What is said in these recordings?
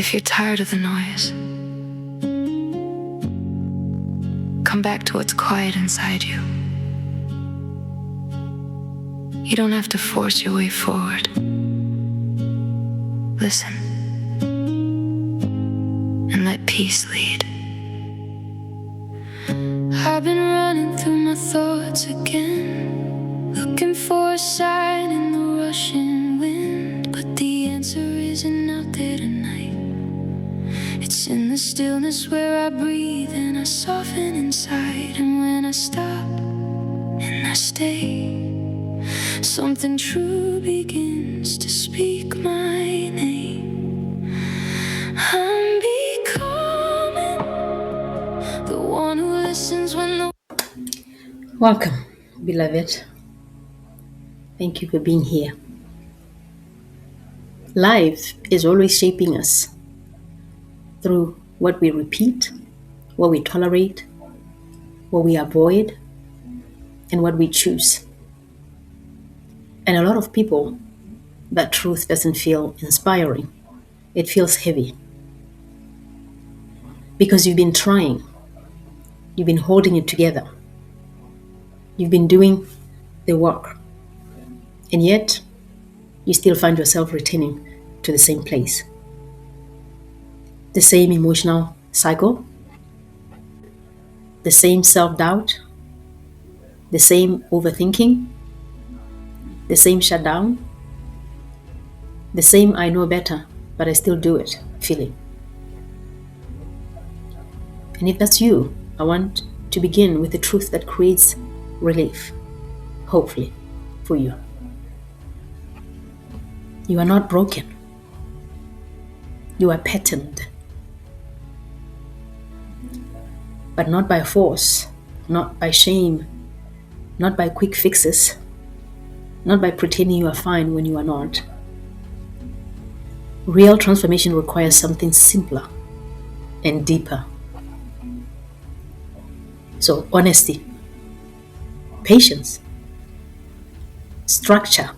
If you're tired of the noise, come back to what's quiet inside you. You don't have to force your way forward. Listen and let peace lead. I've been running through my thoughts again, looking for a sign in the rushing wind, but the answer isn't out there tonight. It's in the stillness where I breathe and I soften inside. And when I stop and I stay, something true begins to speak my name. I'm becoming the one who listens when the... Welcome, beloved. Thank you for being here. Life is always shaping us through what we repeat, what we tolerate, what we avoid, and what we choose. And a lot of people, that truth doesn't feel inspiring. It feels heavy. Because you've been trying. You've been holding it together. You've been doing the work. And yet, you still find yourself returning to the same place. The same emotional cycle. The same self-doubt. The same overthinking. The same shutdown. The same I know better, but I still do it feeling. And if that's you, I want to begin with the truth that creates relief, hopefully, for you. You are not broken. You are patterned. But not by force, not by shame, not by quick fixes, not by pretending you are fine when you are not. Real transformation requires something simpler and deeper. So, honesty, patience, structure,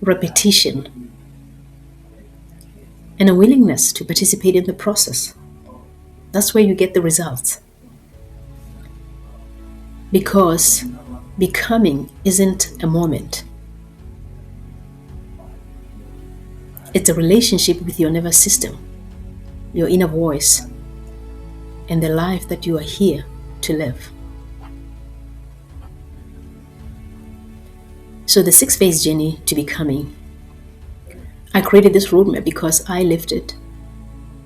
repetition, and a willingness to participate in the process. That's where you get the results. Because becoming isn't a moment. It's a relationship with your nervous system, your inner voice, and the life that you are here to live. So the 6-phase journey to becoming, I created this roadmap because I lived it.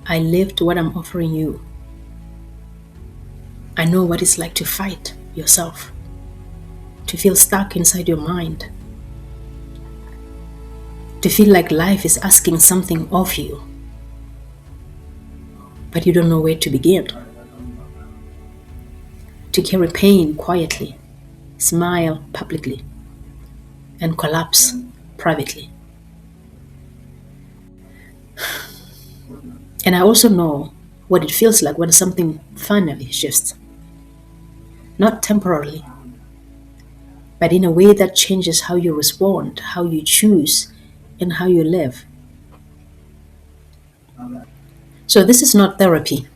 I lived what I'm offering you. I know what it's like to fight yourself, to feel stuck inside your mind, to feel like life is asking something of you, but you don't know where to begin. To carry pain quietly, smile publicly, and collapse privately. And I also know what it feels like when something finally shifts. Not temporarily, but in a way that changes how you respond, how you choose, and how you live. So this is not therapy.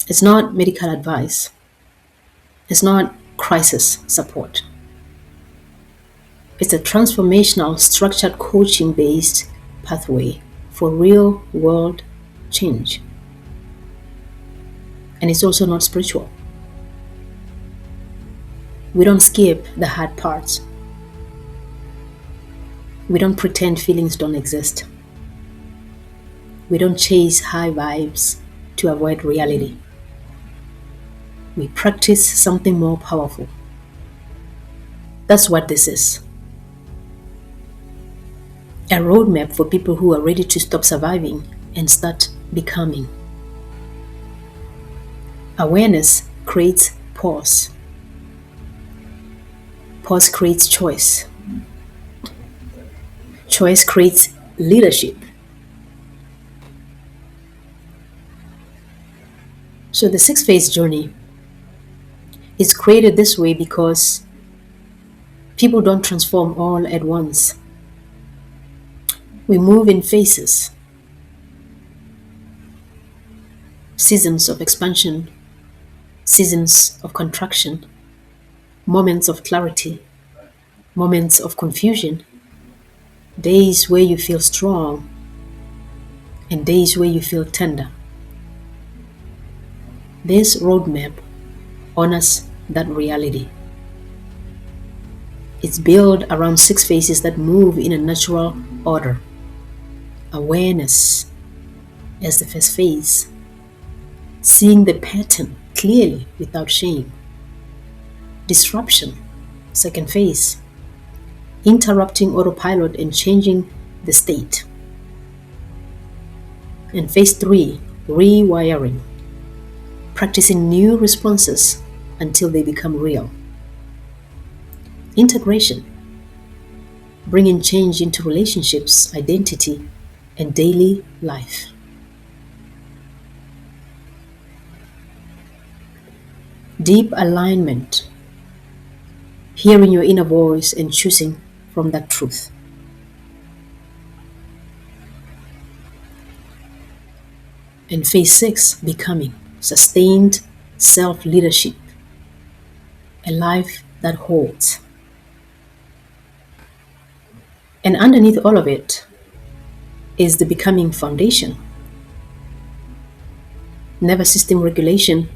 It's not medical advice. It's not crisis support. It's a transformational, structured coaching-based pathway for real-world change. And it's also not spiritual. We don't skip the hard parts. We don't pretend feelings don't exist. We don't chase high vibes to avoid reality. We practice something more powerful. That's what this is. A roadmap for people who are ready to stop surviving and start becoming. Awareness creates pause. Pause creates choice. Choice creates leadership. So the 6-phase journey is created this way because people don't transform all at once. We move in phases. seasons of expansion, seasons of contraction, moments of clarity, moments of confusion, days where you feel strong, and days where you feel tender. This roadmap honors that reality. It's built around 6 phases that move in a natural order. Awareness as the first phase, seeing the pattern clearly without shame. Disruption, second phase, interrupting autopilot and changing the state. And phase 3, rewiring, practicing new responses until they become real. Integration, bringing change into relationships, identity, and daily life. Deep alignment, hearing your inner voice and choosing from that truth. And phase 6, becoming, sustained self-leadership, a life that holds. And underneath all of it is the becoming foundation. Nervous system regulation,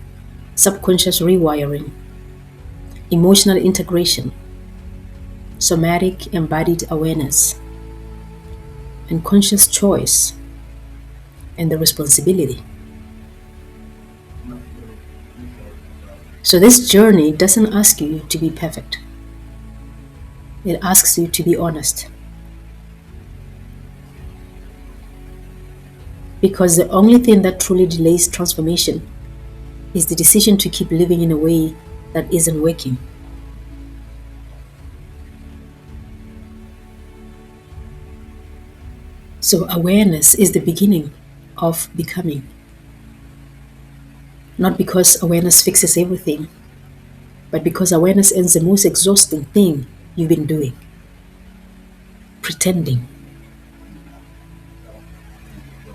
subconscious rewiring, emotional integration, somatic embodied awareness, and conscious choice, and the responsibility. So this journey doesn't ask you to be perfect. It asks you to be honest. Because the only thing that truly delays transformation is the decision to keep living in a way that isn't working. So awareness is the beginning of becoming. Not because awareness fixes everything, but because awareness ends the most exhausting thing you've been doing: pretending.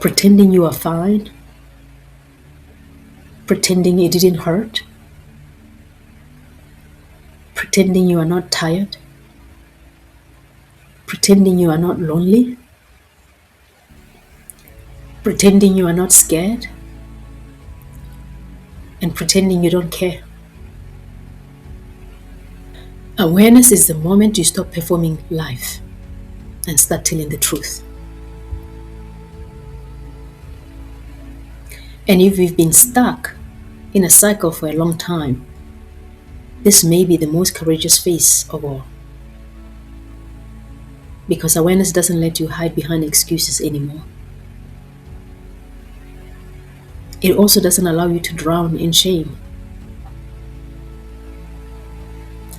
Pretending you are fine, pretending it didn't hurt, pretending you are not tired, pretending you are not lonely, pretending you are not scared, and pretending you don't care. Awareness is the moment you stop performing life and start telling the truth. And if you've been stuck in a cycle for a long time, this may be the most courageous phase of all. Because awareness doesn't let you hide behind excuses anymore. It also doesn't allow you to drown in shame.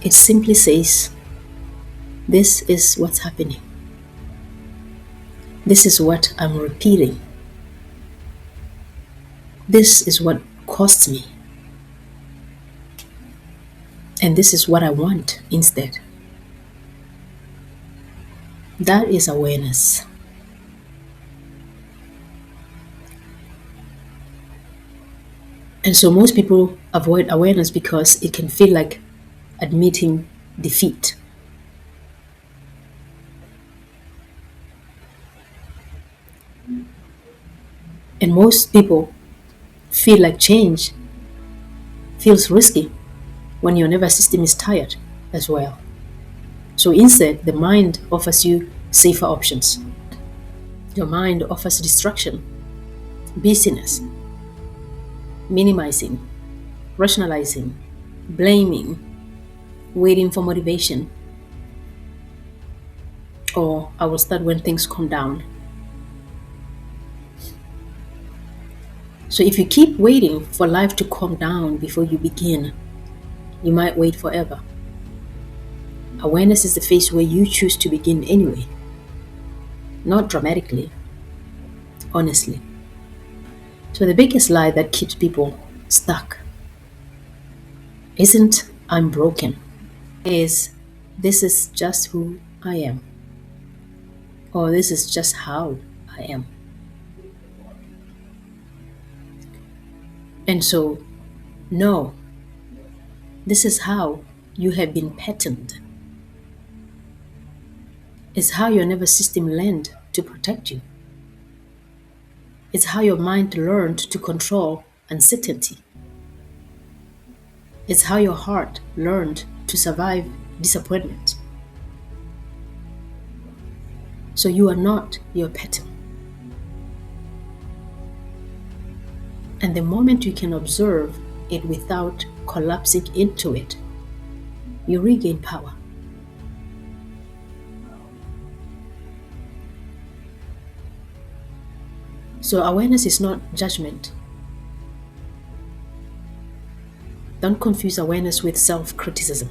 It simply says, this is what's happening. This is what I'm repeating. This is what costs me. And this is what I want instead. That is awareness. And so most people avoid awareness because it can feel like admitting defeat. And most people feel like change feels risky when your nervous system is tired as well. So instead, the mind offers you safer options. Your mind offers distraction, busyness, minimizing, rationalizing, blaming, waiting for motivation, or I will start when things calm down. So if you keep waiting for life to calm down before you begin, you might wait forever. Awareness is the phase where you choose to begin anyway. Not dramatically, honestly. So the biggest lie that keeps people stuck isn't I'm broken, is this is just who I am, or this is just how I am. And so, no, this is how you have been patterned. It's how your nervous system learned to protect you. It's how your mind learned to control uncertainty. It's how your heart learned to survive disappointment. So you are not your pattern. And the moment you can observe it without collapsing into it, you regain power. So awareness is not judgment. Don't confuse awareness with self-criticism.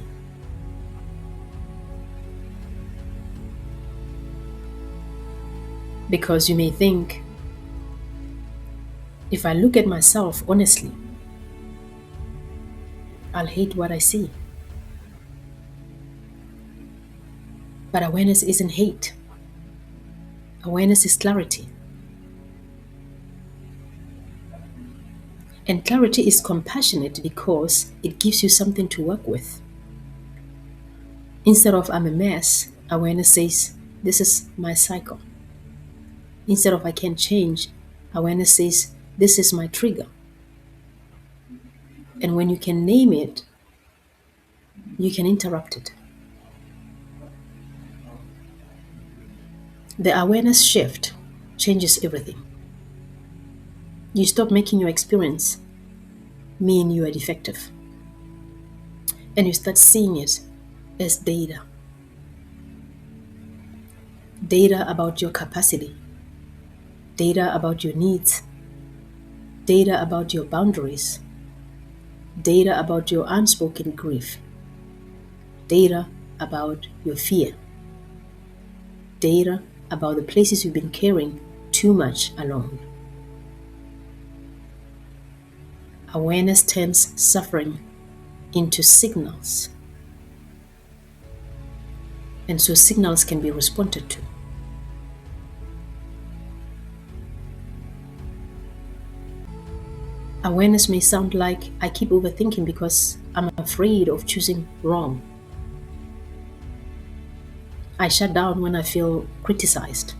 Because you may think, if I look at myself honestly, I'll hate what I see. But awareness isn't hate. Awareness is clarity. And clarity is compassionate because it gives you something to work with. Instead of I'm a mess, awareness says, this is my cycle. Instead of I can't change, awareness says, this is my trigger. And when you can name it, you can interrupt it. The awareness shift changes everything. You stop making your experience mean you are defective. And you start seeing it as data. Data about your capacity. Data about your needs. Data about your boundaries. Data about your unspoken grief. Data about your fear. Data about the places you've been carrying too much alone. Awareness turns suffering into signals. And so signals can be responded to. Awareness may sound like I keep overthinking because I'm afraid of choosing wrong. I shut down when I feel criticized.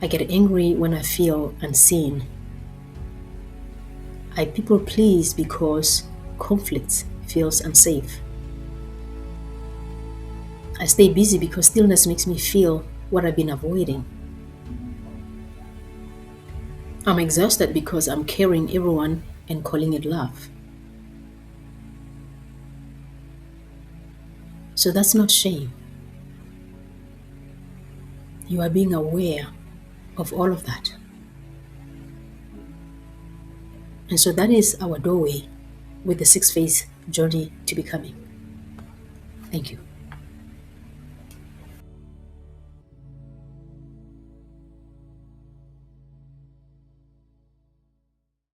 I get angry when I feel unseen. I people please because conflict feels unsafe. I stay busy because stillness makes me feel what I've been avoiding. I'm exhausted because I'm carrying everyone and calling it love. So that's not shame. You are being aware of all of that. And so that is our doorway with the 6-phase journey to becoming. Thank you.